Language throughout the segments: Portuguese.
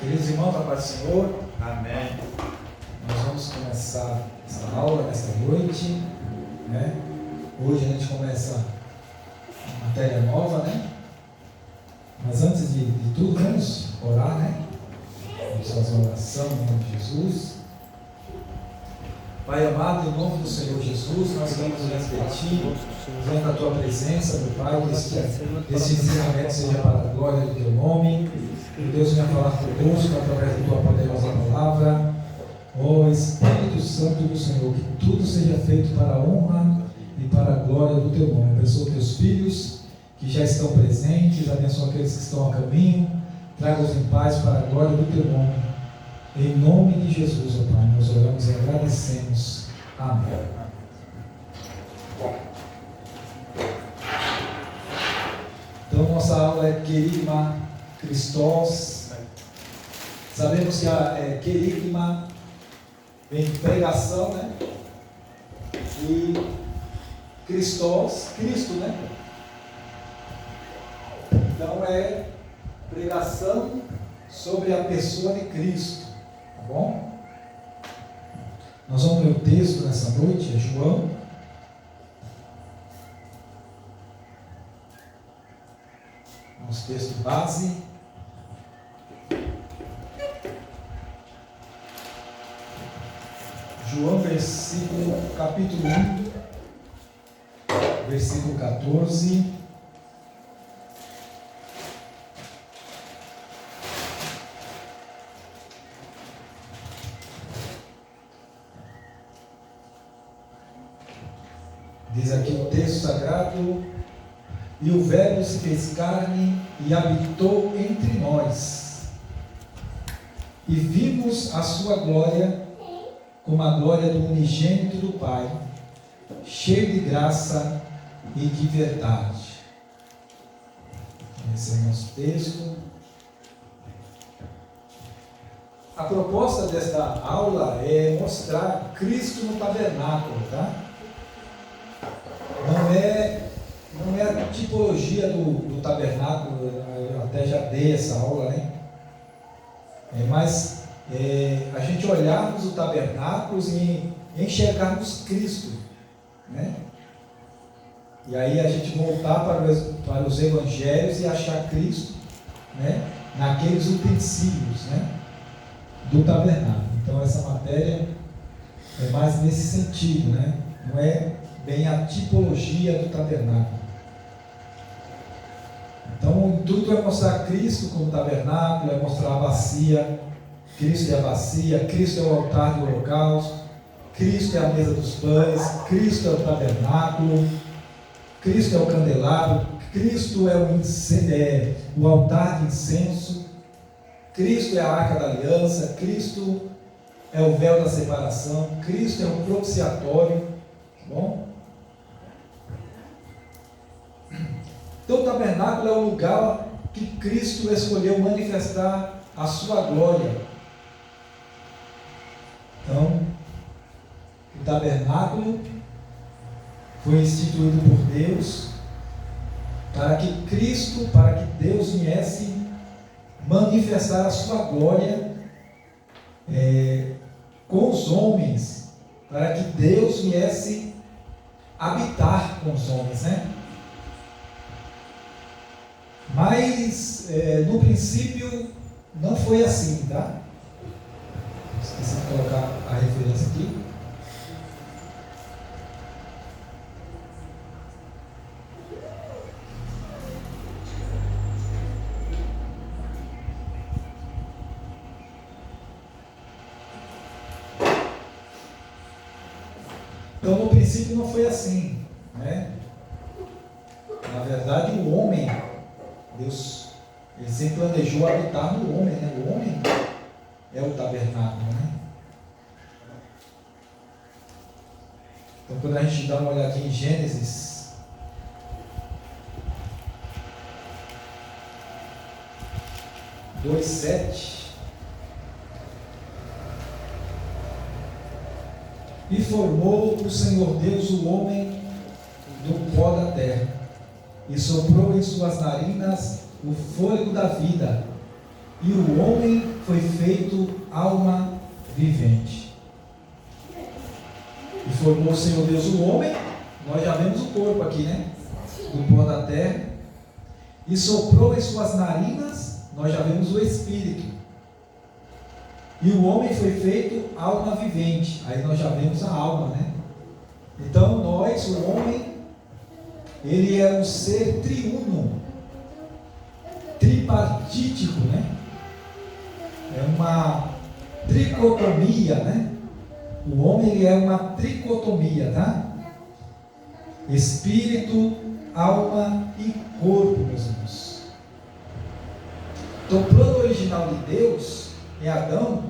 Queridos irmãos, a paz do Senhor. Amém. Nós vamos começar essa aula nesta noite, né? Hoje a gente começa uma matéria nova, né? Mas antes de tudo, vamos orar, né? Vamos fazer uma oração em nome de Jesus. Pai amado, em nome do Senhor Jesus, nós vamos diante de Ti, diante da Tua presença, meu Pai, que esse ensinamento seja para a glória do Teu nome. Que Deus venha falar conosco através da Tua poderosa palavra. Ó Espírito Santo do Senhor, que tudo seja feito para a honra e para a glória do Teu nome. Abençoa Teus filhos que já estão presentes, abençoa aqueles que estão a caminho, traga-os em paz para a glória do Teu nome. Em nome de Jesus, ó Pai, nós oramos e agradecemos. Amém. Então, nossa aula é Querigma Christos. Sabemos que Querigma vem de pregação, né? E Christos, Cristo, né? Então, é pregação sobre a pessoa de Cristo. Tá bom? Nós vamos ler o texto nessa noite, é João. Nosso texto base. João, capítulo 1, versículo 14. Diz aqui o texto sagrado: e o Verbo se fez carne e habitou entre nós, e vimos a sua glória, como a glória do unigênito do Pai, cheio de graça e de verdade. Esse é o nosso texto. A proposta desta aula é mostrar Cristo no tabernáculo, tá? Não é a tipologia do tabernáculo, eu até já dei essa aula, né? Mas a gente olharmos o tabernáculo e enxergarmos Cristo, né? E aí a gente voltar para os evangelhos e achar Cristo, né? Naqueles utensílios, né? Do tabernáculo. Então essa matéria é mais nesse sentido, né? Não é bem a tipologia do tabernáculo. Então o intuito é mostrar Cristo como tabernáculo, é mostrar a bacia. Cristo é a bacia, Cristo é o altar do holocausto, Cristo é a mesa dos pães, Cristo é o tabernáculo, Cristo é o candelabro, Cristo é o altar de incenso, Cristo é a arca da aliança, Cristo é o véu da separação, Cristo é o propiciatório. Tá bom? Então o tabernáculo é o lugar que Cristo escolheu manifestar a sua glória. Então, o tabernáculo foi instituído por Deus para que Deus viesse manifestar a sua glória com os homens, para que Deus viesse habitar com os homens, né? Mas no princípio não foi assim, tá? Esqueci de colocar a referência aqui. Então no princípio não foi assim, né? Na verdade o homem, Deus, Ele sempre planejou habitar no homem, né? O homem é o tabernáculo, né? Então quando a gente dá uma olhadinha em Gênesis 2:7, e formou o Senhor Deus o homem do pó da terra, e soprou em suas narinas o fôlego da vida, e o homem foi feito alma vivente. E formou o Senhor Deus o homem, nós já vemos o corpo aqui, né? Do pó da terra. E soprou em suas narinas, nós já vemos o Espírito. E o homem foi feito alma vivente. Aí nós já vemos a alma, né? Então nós, o homem, ele é um ser triuno, tripartítico, né? É uma tricotomia, né? O homem ele é uma tricotomia, tá? Espírito, alma e corpo, meus irmãos. Então, o plano original de Deus em Adão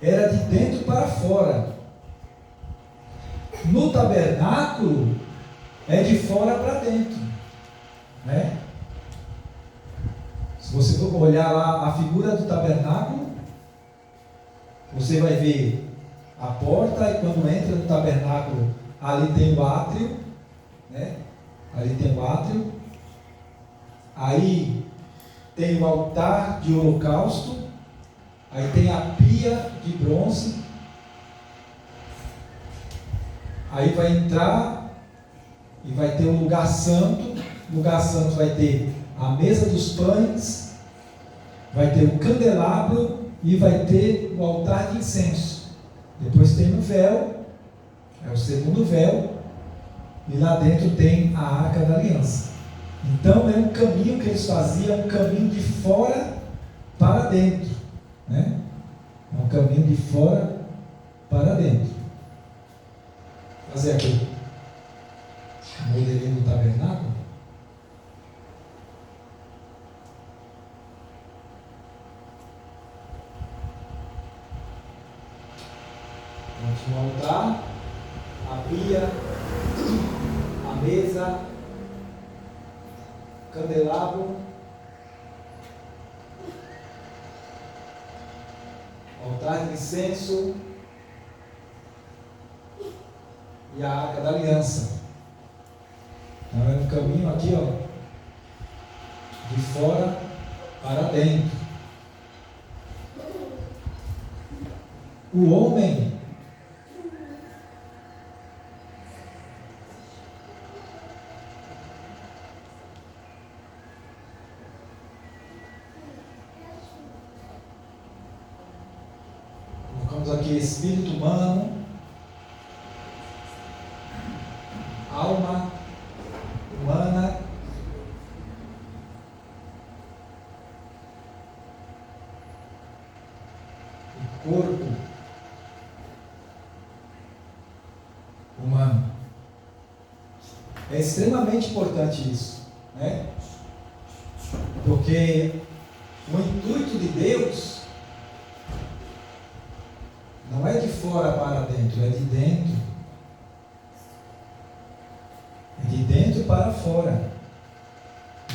era de dentro para fora. No tabernáculo é de fora para dentro, né? Se você for olhar lá a figura do tabernáculo, você vai ver a porta, e quando entra no tabernáculo, ali tem o átrio, né? Ali tem o átrio. Aí tem o altar de holocausto. Aí tem a pia de bronze. Aí vai entrar e vai ter o lugar santo. No lugar santo vai ter a mesa dos pães, vai ter o candelabro e vai ter o altar de incenso. Depois tem o véu, é o segundo véu, e lá dentro tem a Arca da Aliança. Então é um caminho que eles faziam, um caminho de fora para dentro, né? É um caminho de fora para dentro. Fazer aqui o modelinho do tabernáculo. No altar, a pia, a mesa, candelabro, altar de incenso e a Arca da Aliança. Então é um caminho aqui, ó, de fora para dentro. O homem aqui espírito humano, alma humana, e corpo humano. É extremamente importante isso, né? Porque o intuito de Deus não é de fora para dentro, é de dentro. É de dentro para fora.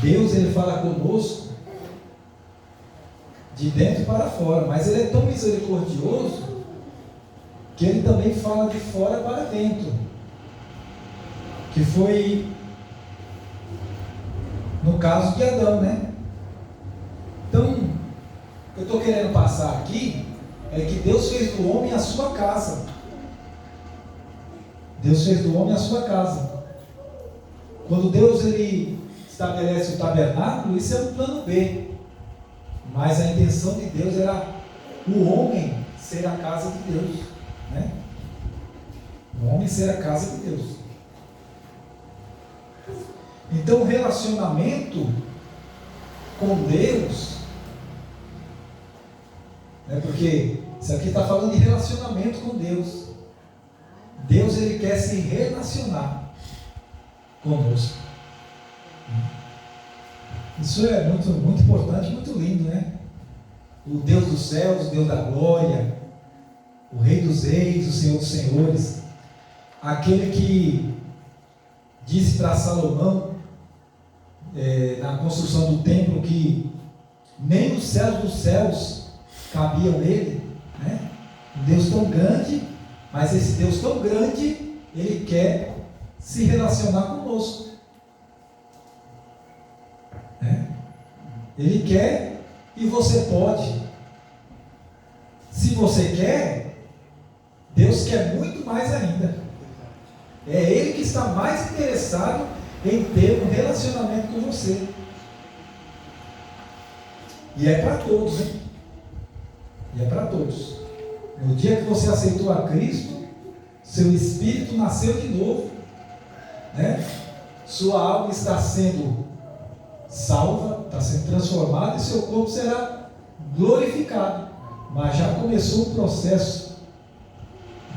Deus, ele fala conosco de dentro para fora, mas ele é tão misericordioso que ele também fala de fora para dentro. Que foi no caso de Adão, né? Então, o que eu estou querendo passar aqui é que Deus fez do homem a sua casa. Deus fez do homem a sua casa. Quando Deus ele estabelece o tabernáculo, isso é um plano B. Mas a intenção de Deus era o homem ser a casa de Deus, né? O homem ser a casa de Deus. Então, o relacionamento com Deus, né, porque isso aqui está falando de relacionamento com Deus. Deus ele quer se relacionar conosco. Isso é muito, muito importante, muito lindo, né? O Deus dos céus, o Deus da glória, o Rei dos reis, o Senhor dos senhores, aquele que disse para Salomão, na construção do templo, que nem os céus dos céus cabiam nele, né? Um Deus tão grande, mas esse Deus tão grande, ele quer se relacionar conosco, né? Ele quer E você pode. Se você quer, Deus quer muito mais ainda. É Ele que está mais interessado em ter um relacionamento com você. E é para todos, hein? E é para todos. No dia que você aceitou a Cristo, seu espírito nasceu de novo, né? Sua alma está sendo salva, está sendo transformada e seu corpo será glorificado. Mas já começou o processo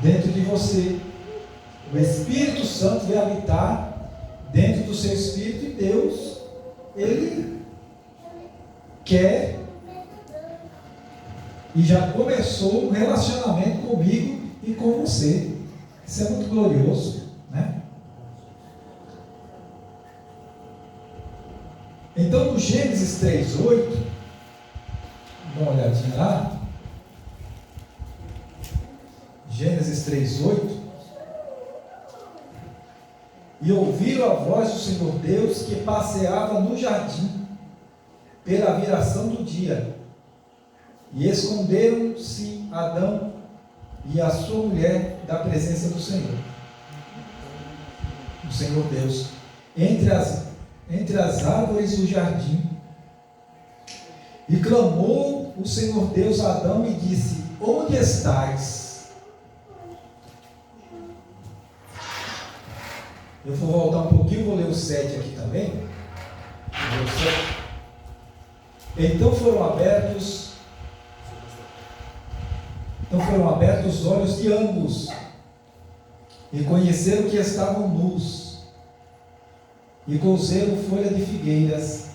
dentro de você. O Espírito Santo vai habitar dentro do seu espírito e Deus, Ele quer e já começou um relacionamento comigo e com você. Isso é muito glorioso, né? Então, no Gênesis 3:8, dá uma olhadinha lá. Gênesis 3:8. E ouviram a voz do Senhor Deus que passeava no jardim pela viração do dia. E esconderam-se Adão e a sua mulher da presença do Senhor Deus, entre as árvores do jardim. E clamou o Senhor Deus a Adão e disse: onde estás? Eu vou voltar um pouquinho, vou ler o 7 aqui também. Então foram abertos os olhos de ambos, e conheceram que estavam nus, e cozeram folha de figueiras,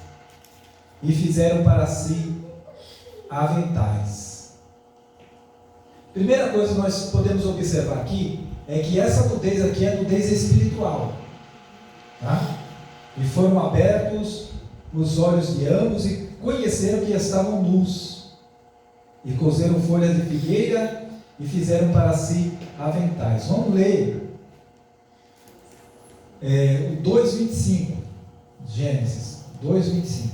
e fizeram para si aventais. Primeira coisa que nós podemos observar aqui é que essa nudez aqui é nudez espiritual, tá? E foram abertos os olhos de ambos e conheceram que estavam nus, e cozeram folhas de figueira e fizeram para si aventais. Vamos ler o 2:25, Gênesis 2:25.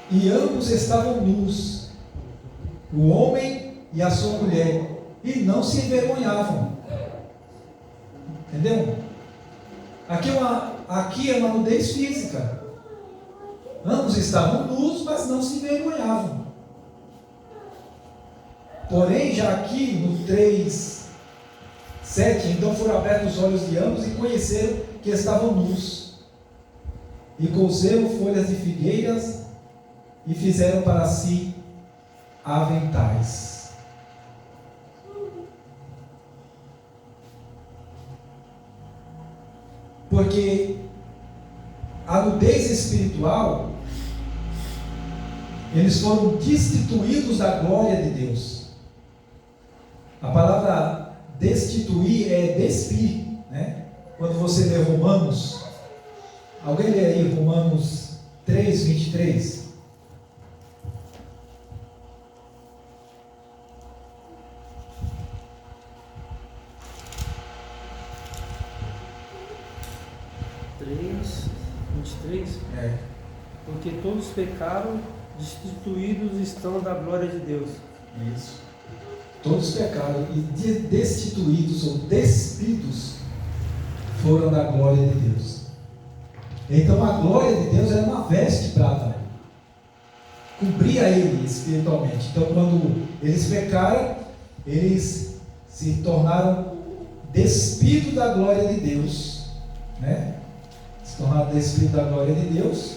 E ambos estavam nus, o homem e a sua mulher, e não se envergonhavam. Entendeu? Aqui é uma nudez física. Ambos estavam nus, mas não se envergonhavam. Porém, já aqui no 3:7, então foram abertos os olhos de ambos e conheceram que estavam nus, e cozeram folhas de figueiras e fizeram para si aventais. Porque a nudez espiritual, eles foram destituídos da glória de Deus. A palavra destituir é despir, né? Quando você lê Romanos, alguém lê aí Romanos 3:23? Porque todos pecaram, destituídos estão da glória de Deus. Isso. Todos pecaram e destituídos ou despidos foram da glória de Deus. Então a glória de Deus era uma veste para Adão, cobria ele espiritualmente. Então quando eles pecaram, eles se tornaram despidos da glória de Deus, né? Se tornaram despidos da glória de Deus.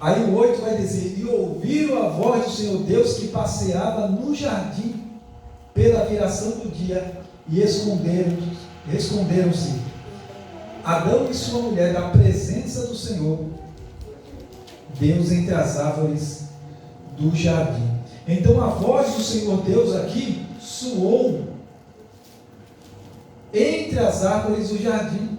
Aí o 8 vai dizer: e ouviram a voz do Senhor Deus que passeava no jardim pela viração do dia, e esconderam-se Adão e sua mulher da presença do Senhor Deus entre as árvores do jardim. Então a voz do Senhor Deus aqui soou entre as árvores do jardim.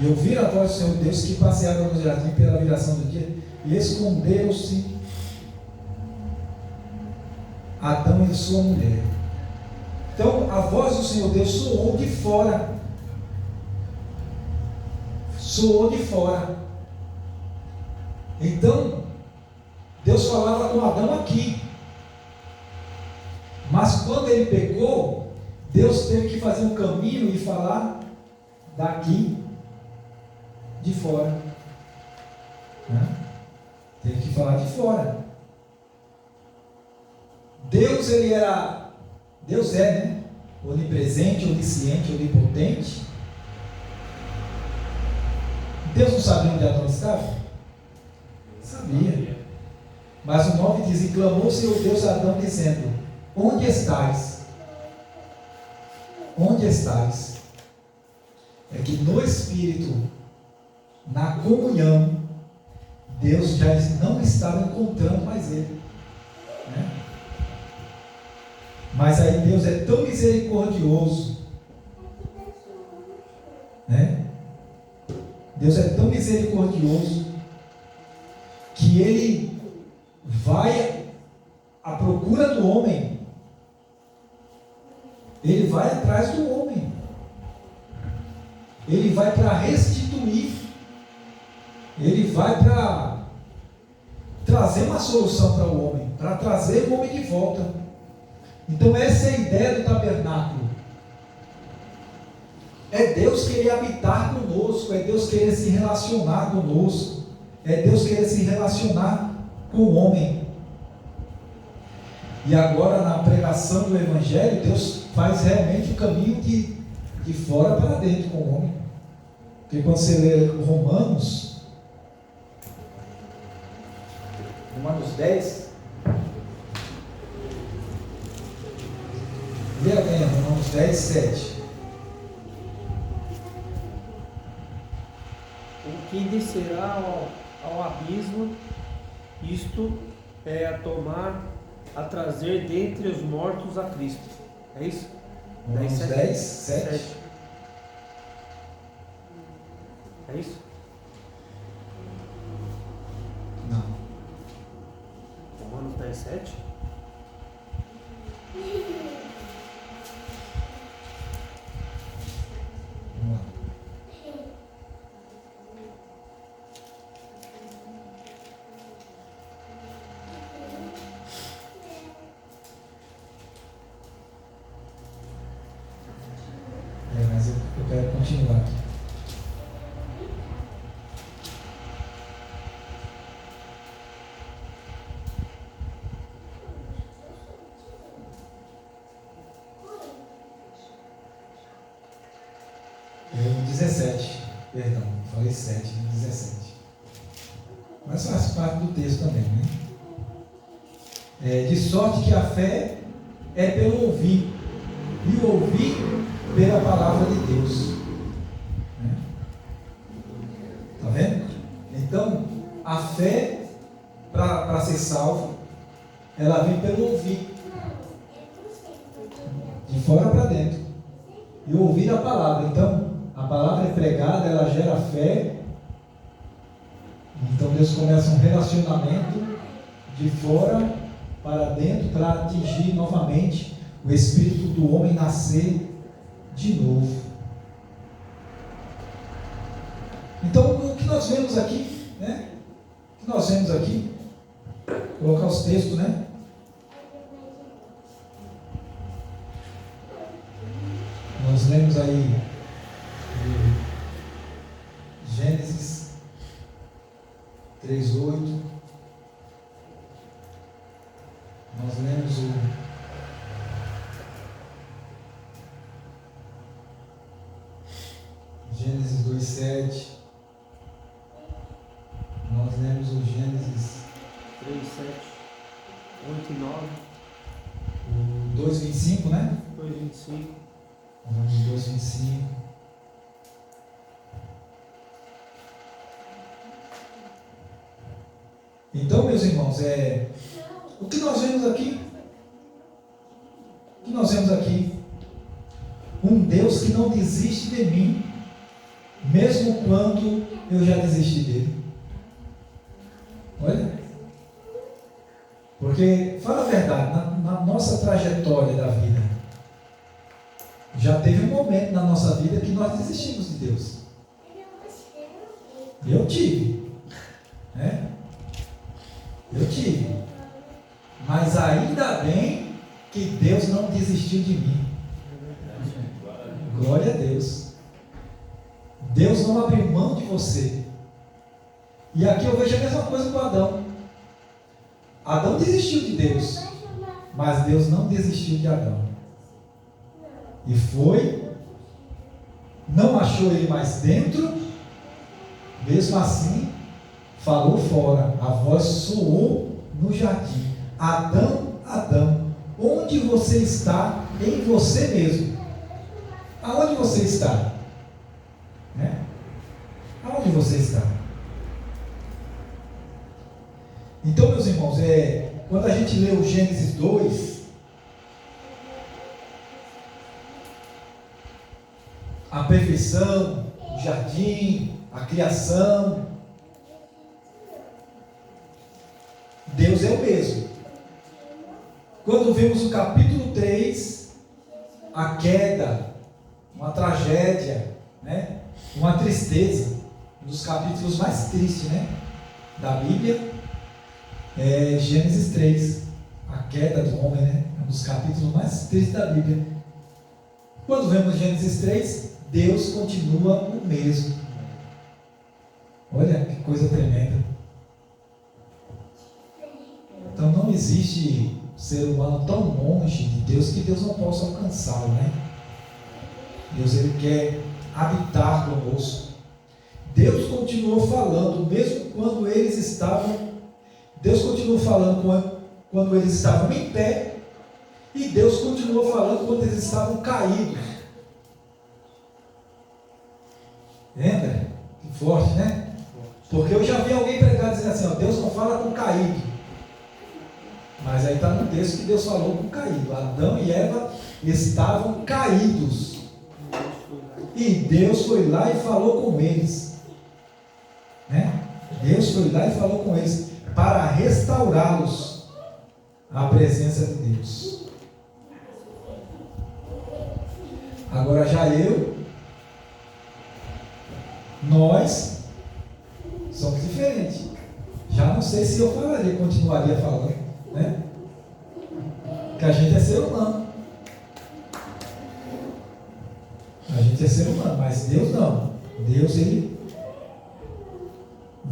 E ouviram a voz do Senhor Deus que passeava no jardim pela viração do dia, e esconderam-se Adão e sua mulher. Então a voz do Senhor Deus soou de fora. Soou de fora. Então Deus falava com Adão aqui. Mas quando ele pecou, Deus teve que fazer um caminho e falar daqui de fora. Né? Teve que falar de fora. Deus, Deus é, né? Onipresente, onisciente, onipotente. Deus não sabia onde Adão estava? Sabia. Mas o 9 diz: e clamou o Senhor Deus a Adão, dizendo: onde estás? Onde estás? É que no Espírito, na comunhão, Deus já não estava encontrando mais ele. Né? Mas aí Deus é tão misericordioso. Né? Deus é tão misericordioso que Ele vai à procura do homem. Ele vai atrás do homem. Ele vai para restituir. Ele vai para trazer uma solução para o homem, para trazer o homem de volta. Então essa é a ideia do tabernáculo. É Deus querer habitar conosco, é Deus querer se relacionar conosco, é Deus querer se relacionar com o homem. E agora na pregação do Evangelho, Deus faz realmente o caminho de fora para dentro com o homem. Porque quando você lê Romanos 10, lê alguém, Romanos 10, 7. O que descerá ao abismo, isto é a trazer dentre os mortos a Cristo. É isso? Romanos 10, 7. É isso? Não. Romanos 10, 7? Vamos lá. Mas eu quero continuar aqui. É 17, perdão, falei 7, 17. Mas faz parte do texto também, né? De sorte que a fé é pelo ouvir, e o ouvir pela palavra de Deus. Está vendo? Então, a fé, para ser salvo, ela vem pelo ouvir, de fora para dentro, e ouvir a palavra. Então, a palavra é pregada, ela gera fé. Então Deus começa um relacionamento de fora para dentro para atingir novamente o espírito do homem nascer de novo. Então o que nós vemos aqui, né? O que nós vemos aqui, colocar os textos, né? Nós lemos aí Gênesis 3:8. Nós lemos Gênesis 2:7. Nós lemos o Gênesis 3, 7, 8 e 9. o 2:25, né? 2,25. Nós lemos o 2:25. Então, meus irmãos, o que nós vemos aqui? O que nós vemos aqui? Um Deus que não desiste de mim, mesmo quando eu já desisti dele. Olha. Porque, fala a verdade, trajetória da vida. Já teve um momento na nossa vida que nós desistimos de Deus. Eu tive. Né? Eu tive. Mas ainda bem que Deus não desistiu de mim. Glória a Deus. Deus não abriu mão de você. E aqui eu vejo a mesma coisa com Adão. Adão desistiu de Deus, mas Deus não desistiu de Adão. E foi, não achou ele mais dentro, mesmo assim, falou fora. A voz soou no jardim: Adão, Adão, onde você está em você mesmo? Aonde você está? Né? Aonde você está? Então, meus irmãos, quando a gente lê o Gênesis 2, a perfeição, o jardim, a criação, Deus é o mesmo. Quando vemos o capítulo 3, a queda, uma tragédia, né? Uma tristeza, um dos capítulos mais tristes, né? Da Bíblia, é Gênesis 3, a queda do homem, né? Um dos capítulos mais tristes da Bíblia. Quando vemos Gênesis 3, Deus continua o mesmo. Olha que coisa tremenda. Então não existe ser humano tão longe de Deus que Deus não possa alcançá-lo, né? Deus, ele quer habitar conosco. Deus continuou falando, mesmo quando eles estavam. Deus continuou falando quando eles estavam em pé. E Deus continuou falando quando eles estavam caídos. Lembra? Que forte, né? Porque eu já vi alguém pregar dizendo assim: ó, Deus não fala com caído. Mas aí está no texto que Deus falou com caído. Adão e Eva estavam caídos. E Deus foi lá e falou com eles. Né? Deus foi lá e falou com eles para restaurá-los à presença de Deus. Agora já nós somos diferentes. Já não sei se eu continuaria falando, né? Que a gente é ser humano. A gente é ser humano, mas Deus não. Deus, ele